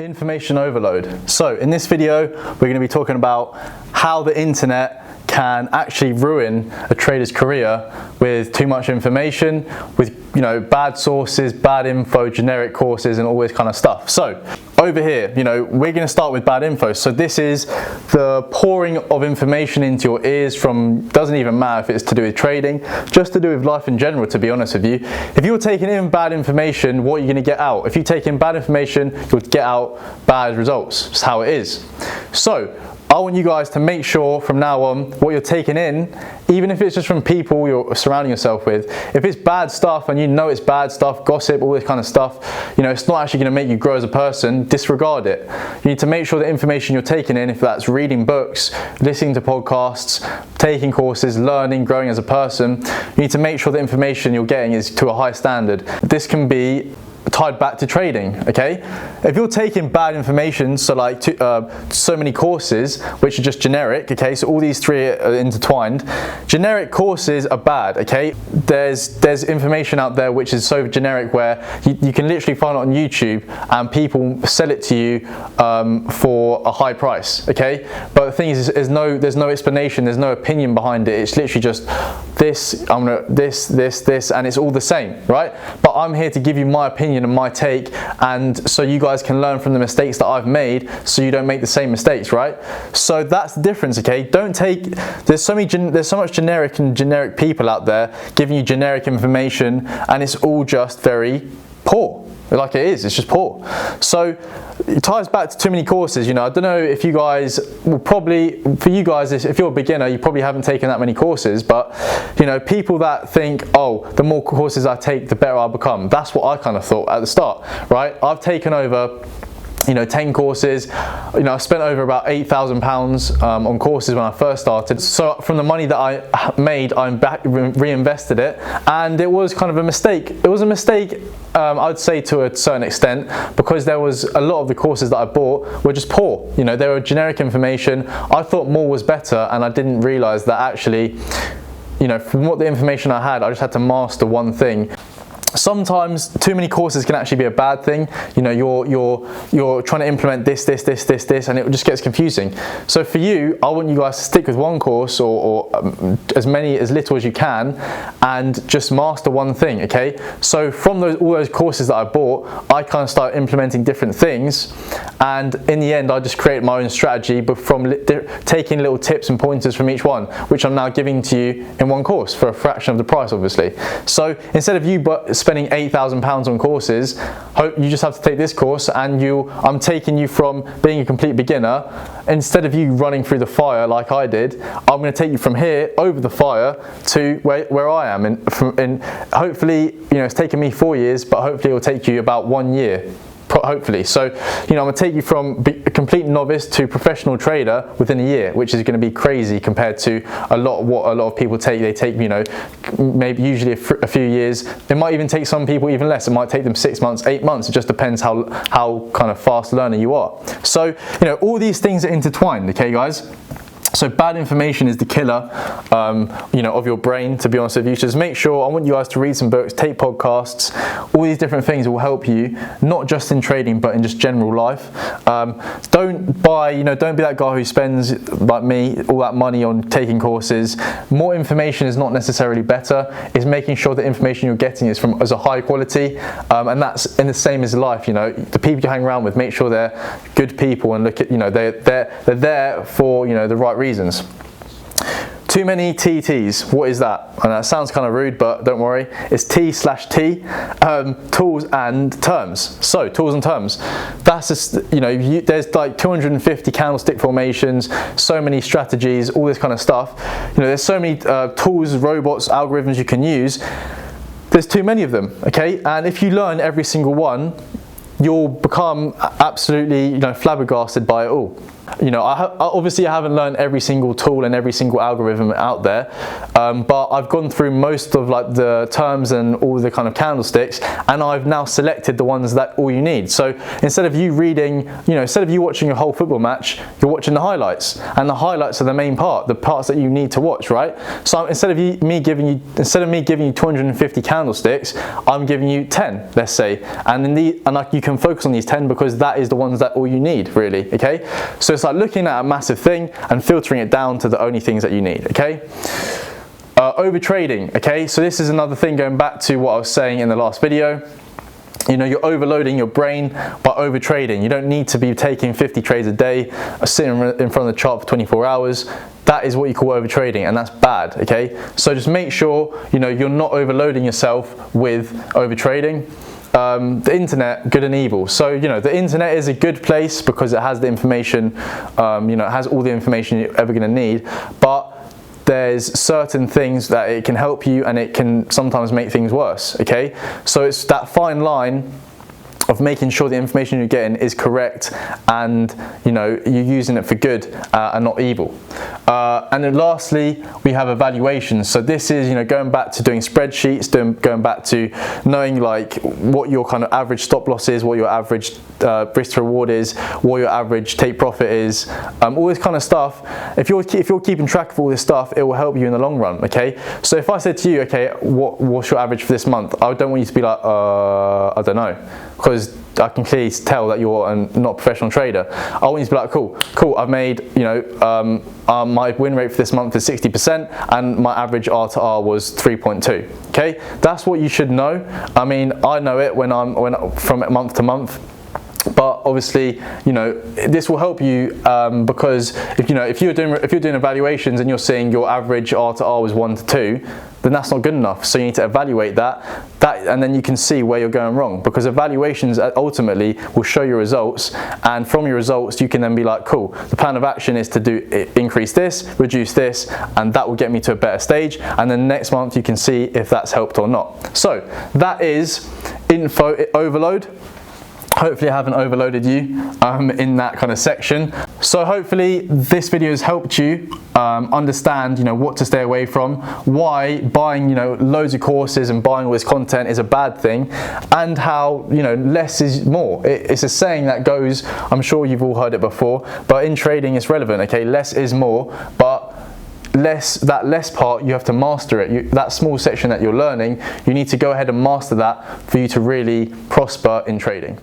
Information overload. So in this video, we're going to be talking about how the internet can actually ruin a trader's career with too much information, with bad sources, bad info, generic courses, and all this kind of stuff. So over here, we're going to start with bad info. So this is the pouring of information into your ears from, doesn't even matter if it's to do with trading, just to do with life in general, to be honest with you. If you're taking in bad information, what are you going to get out? If you take in bad information, you'll get out bad results. That's how it is. So I want you guys to make sure from now on what you're taking in, even if it's just from people you're surrounding yourself with, if it's bad stuff and you know it's bad stuff, gossip, all this kind of stuff, it's not actually going to make you grow as a person, disregard it. You need to make sure the information you're taking in, if that's reading books, listening to podcasts, taking courses, learning, growing as a person, you need to make sure the information you're getting is to a high standard. This can be tied back to trading, okay? If you're taking bad information, so like so many courses which are just generic, okay, so all these three are intertwined. Generic courses are bad, okay? There's information out there which is so generic where you can literally find it on YouTube and people sell it to you for a high price, okay? But the thing is, there's no explanation, there's no opinion behind it. It's literally just this, this, and it's all the same, right? But I'm here to give you my opinion and my take, and so you guys can learn from the mistakes that I've made so you don't make the same mistakes, right? So that's the difference, okay? Don't take, there's so much generic people out there giving you generic information, and it's all just very poor. Like it is, it's just poor. So it ties back to too many courses. I don't know if you guys will probably, for you guys, if you're a beginner, you probably haven't taken that many courses, but people that think, oh, the more courses I take, the better I'll become. That's what I kind of thought at the start, right? I've taken over 10 courses. I spent over about £8,000 on courses when I first started. So from the money that I made, I reinvested it, and it was kind of a mistake. It was a mistake, I'd say, to a certain extent, because there was a lot of the courses that I bought were just poor. They were generic information. I thought more was better, and I didn't realize that actually, from what the information I had, I just had to master one thing. Sometimes too many courses can actually be a bad thing. You're trying to implement this, and it just gets confusing. So for you, I want you guys to stick with one course or as little as you can, and just master one thing, okay? So from all those courses that I bought, I kind of started implementing different things, and in the end, I just created my own strategy, but from taking little tips and pointers from each one, which I'm now giving to you in one course for a fraction of the price, obviously. So instead of you spending £8,000 on courses, you just have to take this course, and I'm taking you from being a complete beginner. Instead of you running through the fire like I did, I'm going to take you from here over the fire to where I am, and hopefully, it's taken me 4 years, but hopefully it will take you about 1 year. Hopefully. So, I'm going to take you from a complete novice to professional trader within a year, which is going to be crazy compared to what a lot of people take. They take, maybe usually a few years. It might even take some people even less. It might take them 6 months, 8 months. It just depends how kind of fast learner you are. So, all these things are intertwined, okay, guys? So bad information is the killer, of your brain, to be honest with you. So just make sure, I want you guys to read some books, take podcasts, all these different things will help you, not just in trading, but in just general life. Don't be that guy who spends, like me, all that money on taking courses. More information is not necessarily better. It's making sure the information you're getting is as a high quality, and that's in the same as life. The people you hang around with, make sure they're good people, and look at, they're there for, the right reasons. Too many TTs, what is that? And that sounds kind of rude, but don't worry, it's T/T, tools and terms. So tools and terms, that's just, there's like 250 candlestick formations, so many strategies, all this kind of stuff. There's so many tools, robots, algorithms you can use. There's too many of them, okay? And if you learn every single one, you'll become absolutely, flabbergasted by it all. You know, obviously I haven't learned every single tool and every single algorithm out there, but I've gone through most of like the terms and all the kind of candlesticks, and I've now selected the ones that all you need. So instead of you reading, you know, instead of you watching a whole football match, you're watching the highlights, and the highlights are the main part, the parts that you need to watch, right? So instead of me giving you 250 candlesticks, I'm giving you 10, let's say, and like you can focus on these 10 because that is the ones that all you need, really. Okay, so it's like looking at a massive thing and filtering it down to the only things that you need. Okay. Over trading. Okay, so this is another thing, going back to what I was saying in the last video. You know, you're overloading your brain by over trading. You don't need to be taking 50 trades a day, sitting in front of the chart for 24 hours. That is what you call over trading, and that's bad. Okay, so just make sure, you know, you're not overloading yourself with over trading. The internet, good and evil. So, you know, the internet is a good place because it has the information, you know, it has all the information you're ever going to need, but there's certain things that it can help you and it can sometimes make things worse. Okay, so it's that fine line of making sure the information you're getting is correct and, you know, you're using it for good and not evil. And then lastly, we have evaluations. So this is, you know, going back to doing spreadsheets, going back to knowing like what your kind of average stop loss is, what your average risk to reward is, what your average take profit is, all this kind of stuff. If you're keeping track of all this stuff, it will help you in the long run. Okay, so if I said to you, okay, what's your average for this month? I don't want you to be like, I don't know, because I can clearly tell that you're not a professional trader. I want you to be like, cool, I've made, you know, my win rate for this month is 60% and my average R to R was 3.2. Okay, that's what you should know. I mean, I know it when from month to month. But obviously, you know, this will help you because if you're doing evaluations and you're seeing your average R to R was 1 to 2, then that's not good enough. So you need to evaluate that, and then you can see where you're going wrong, because evaluations ultimately will show your results, and from your results you can then be like, cool, the plan of action is to increase this, reduce this, and that will get me to a better stage, and then next month you can see if that's helped or not. So that is info overload. Hopefully I haven't overloaded you in that kind of section. So hopefully this video has helped you understand, you know, what to stay away from, why buying, you know, loads of courses and buying all this content is a bad thing, and how, you know, less is more. It's a saying that goes, I'm sure you've all heard it before, but in trading it's relevant. Okay, less is more, but that less part, you have to master it. That small section that you're learning, you need to go ahead and master that for you to really prosper in trading.